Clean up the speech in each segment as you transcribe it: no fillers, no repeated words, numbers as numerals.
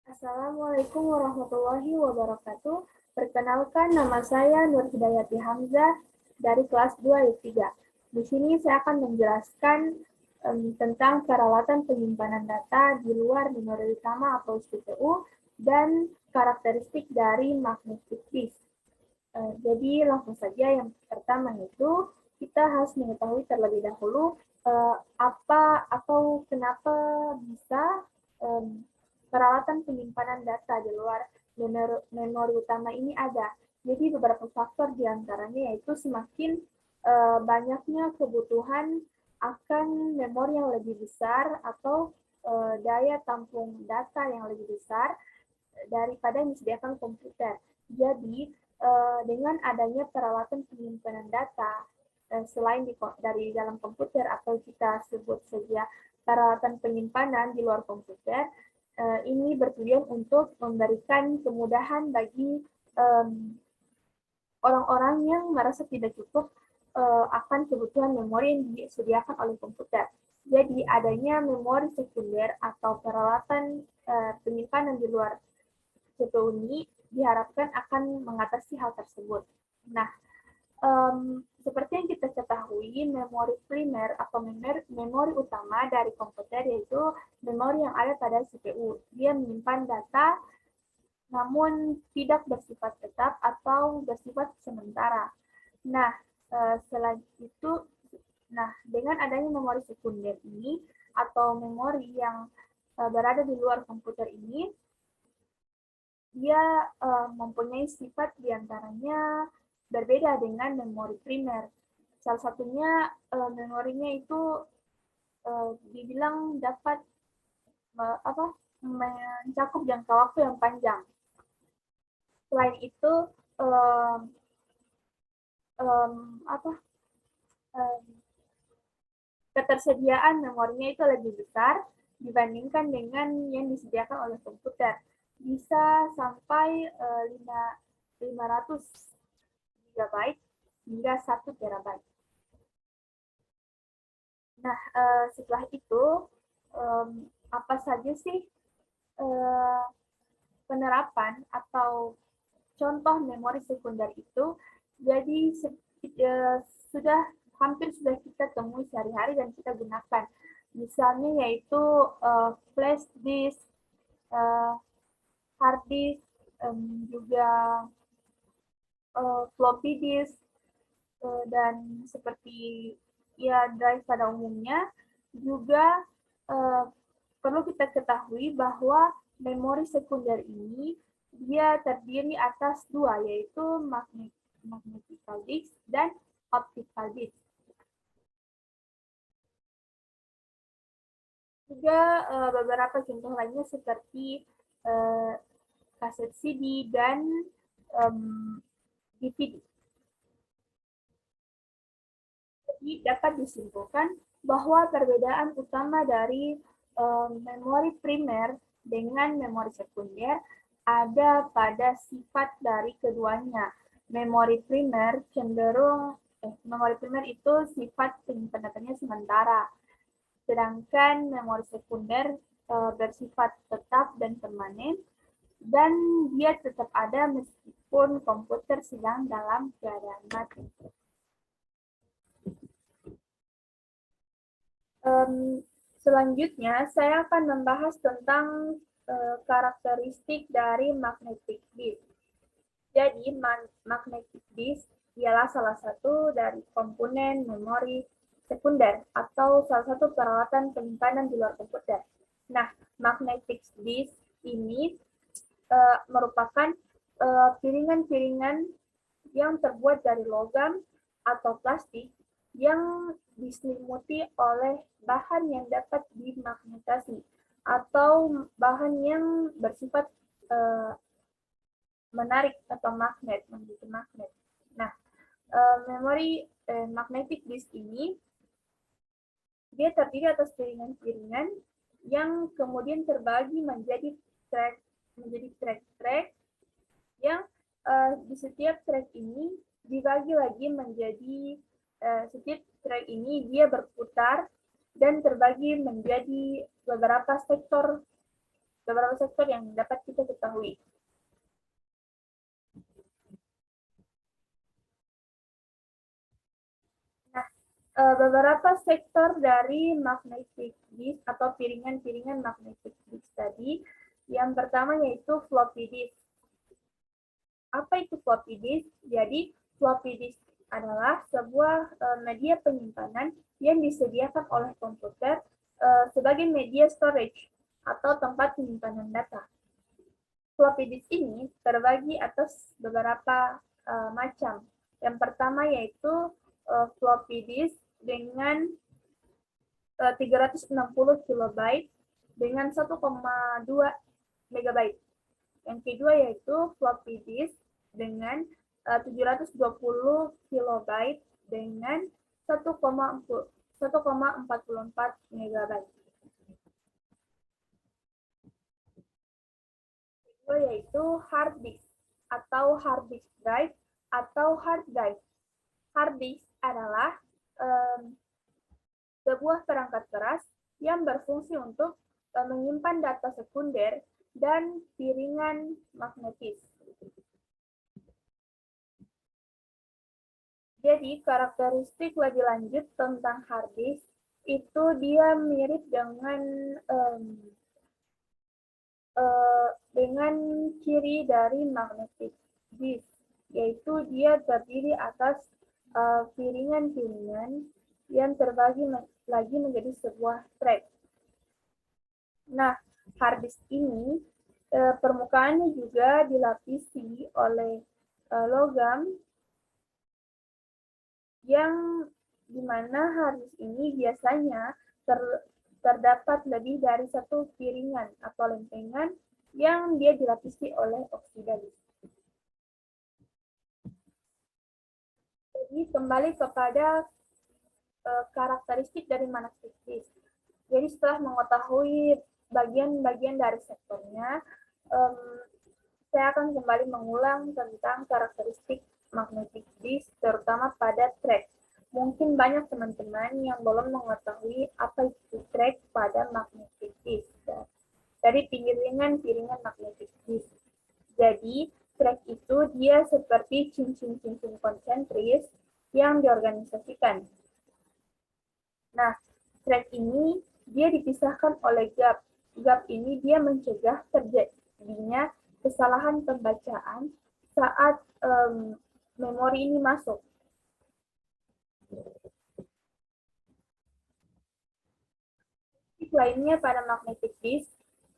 Assalamualaikum warahmatullahi wabarakatuh. Perkenalkan, nama saya Nur Hidayati Hamzah dari kelas 2 I3. Di sini saya akan menjelaskan tentang peralatan penyimpanan data di luar memori utama atau CPU dan karakteristik dari magnetic disk. Jadi langsung saja, yang pertama itu kita harus mengetahui terlebih dahulu apa atau kenapa bisa peralatan penyimpanan data di luar memori utama ini ada. Jadi beberapa faktor diantaranya yaitu semakin banyaknya kebutuhan akan memori yang lebih besar atau daya tampung data yang lebih besar daripada yang disediakan komputer. Jadi dengan adanya peralatan penyimpanan data selain dari dalam komputer atau kita sebut saja peralatan penyimpanan di luar komputer, ini bertujuan untuk memberikan kemudahan bagi orang-orang yang merasa tidak cukup akan kebutuhan memori yang disediakan oleh komputer. Jadi adanya memori sekunder atau peralatan penyimpanan di luar CPU ini diharapkan akan mengatasi hal tersebut. Nah, seperti yang kita ketahui, memori primer atau memori utama dari komputer yaitu memori yang ada pada CPU. Dia menyimpan data namun tidak bersifat tetap atau bersifat sementara. Nah, selain itu, dengan adanya memori sekunder ini atau memori yang berada di luar komputer ini, dia mempunyai sifat diantaranya berbeda dengan memori primer. Salah satunya memorinya itu dibilang dapat mencakup jangka waktu yang panjang. Selain itu, um, um, apa ketersediaan memorinya itu lebih besar dibandingkan dengan yang disediakan oleh komputer. Bisa sampai 500 GB hingga 1 TB. Nah, setelah itu, apa saja sih penerapan atau contoh memori sekunder itu? Jadi sudah hampir kita temui sehari-hari dan kita gunakan. Misalnya yaitu flash disk, hard disk, juga floppy disk, dan seperti ya drive pada umumnya. Juga perlu kita ketahui bahwa memori sekunder ini dia terdiri atas dua, yaitu magnetical disk dan optical disk. Juga beberapa contoh lainnya seperti kaset CD dan DVD. Jadi dapat disimpulkan bahwa perbedaan utama dari memori primer dengan memori sekunder ada pada sifat dari keduanya. Memori primer itu sifat penyimpanan sementara, sedangkan memori sekunder bersifat tetap dan permanen, dan dia tetap ada meskipun komputer sedang dalam keadaan mati. Selanjutnya, saya akan membahas tentang karakteristik dari magnetic disk. Jadi, magnetic disk ialah salah satu dari komponen memori sekunder atau salah satu peralatan penyimpanan di luar komputer. Nah, magnetic disk ini merupakan piringan-piringan yang terbuat dari logam atau plastik yang diselimuti oleh bahan yang dapat dimagnetasi atau bahan yang bersifat menarik atau magnet, menjadi magnet. Nah, memori magnetic disk ini dia terdiri atas piringan-piringan yang kemudian terbagi menjadi track yang di setiap track ini dibagi lagi menjadi setiap track ini dia berputar dan terbagi menjadi beberapa sektor beberapa sektor yang dapat kita ketahui. Nah, beberapa sektor dari magnetic disk atau piringan-piringan magnetic disk tadi, yang pertama yaitu floppy disk. Apa itu floppy disk? Jadi, floppy disk adalah sebuah media penyimpanan yang disediakan oleh komputer sebagai media storage atau tempat penyimpanan data. Floppy disk ini terbagi atas beberapa macam. Yang pertama yaitu floppy disk dengan 360 kilobyte dengan 1,2 megabyte. Yang kedua yaitu floppy disk dengan 720 kilobyte dengan 1,44 megabyte. Kedua yaitu hard disk atau hard disk drive atau hard drive. Hard disk adalah sebuah perangkat keras yang berfungsi untuk menyimpan data sekunder dan piringan magnetis. Jadi, karakteristik lebih lanjut tentang hard disk itu dia mirip dengan ciri dari magnetic disk, yaitu dia terdiri atas piringan-piringan yang terbagi lagi menjadi sebuah track. Nah, hard disk ini permukaannya juga dilapisi oleh logam yang dimana hard disk ini biasanya terdapat lebih dari satu piringan atau lempengan yang dia dilapisi oleh oksida listrik. Jadi kembali kepada karakteristik dari magnetic disk. Jadi setelah mengetahui bagian-bagian dari sektornya, saya akan kembali mengulang tentang karakteristik magnetic disk, terutama pada track. Mungkin banyak teman-teman yang belum mengetahui apa itu track pada magnetic disk. Dari piringan-piringan magnetic disk. Jadi, track itu dia seperti cincin-cincin konsentris yang diorganisasikan. Nah, track ini dia dipisahkan oleh gap. Gap ini dia mencegah terjadinya kesalahan pembacaan saat memori ini masuk. Lainnya pada magnetic disk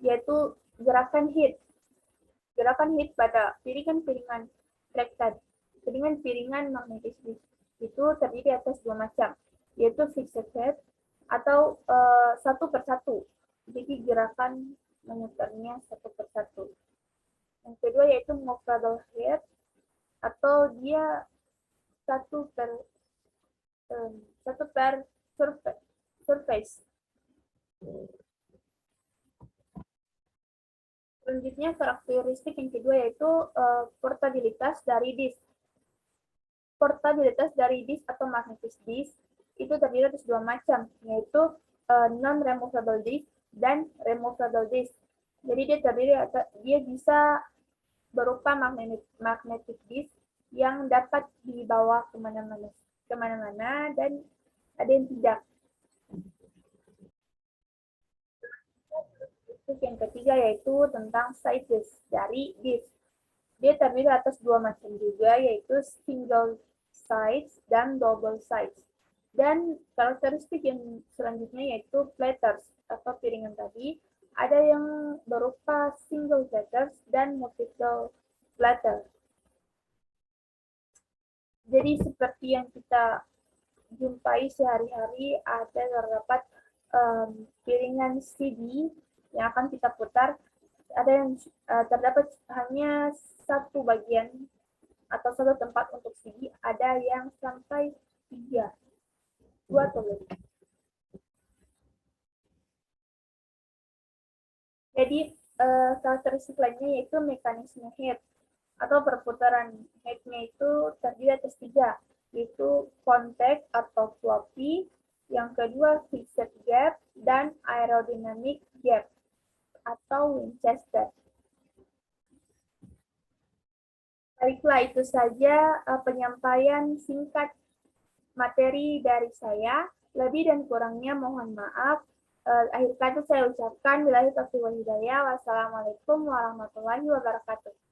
yaitu gerakan hit. Gerakan hit pada piringan-piringan track tadi. Piringan-piringan magnetic disk itu terdiri atas dua macam, yaitu fixed head atau satu persatu. Jadi gerakan memutarnya satu persatu. Yang kedua yaitu movable head atau dia satu per surface. Selanjutnya karakteristik yang kedua yaitu portabilitas dari disk. Portabilitas dari disk atau magnetic disk itu terdiri atas dua macam, yaitu non-removable disk dan removable disk. Jadi dia bisa berupa magnetic disk yang dapat dibawa kemana-mana dan ada yang tidak. Yang ketiga yaitu tentang sizes dari disk. Dia terdiri atas dua macam juga, yaitu single size dan double size. Dan karakteristik yang selanjutnya yaitu platters atau piringan tadi, ada yang berupa single platters dan multiple platters. Jadi seperti yang kita jumpai sehari-hari, ada terdapat piringan CD yang akan kita putar, ada yang terdapat hanya satu bagian atau satu tempat untuk CD, ada yang sampai 2 atau lebih. Jadi karakteristik lainnya yaitu mekanisme head atau perputaran headnya itu terdiri atas 3, yaitu contact atau floppy, yang kedua fixed gap, dan aerodynamic gap. atau Winchester. Baiklah, itu saja penyampaian singkat materi dari saya. Lebih dan kurangnya mohon maaf. Akhir kata saya ucapkan billahi taufiq wal hidayah. Wassalamualaikum warahmatullahi wabarakatuh.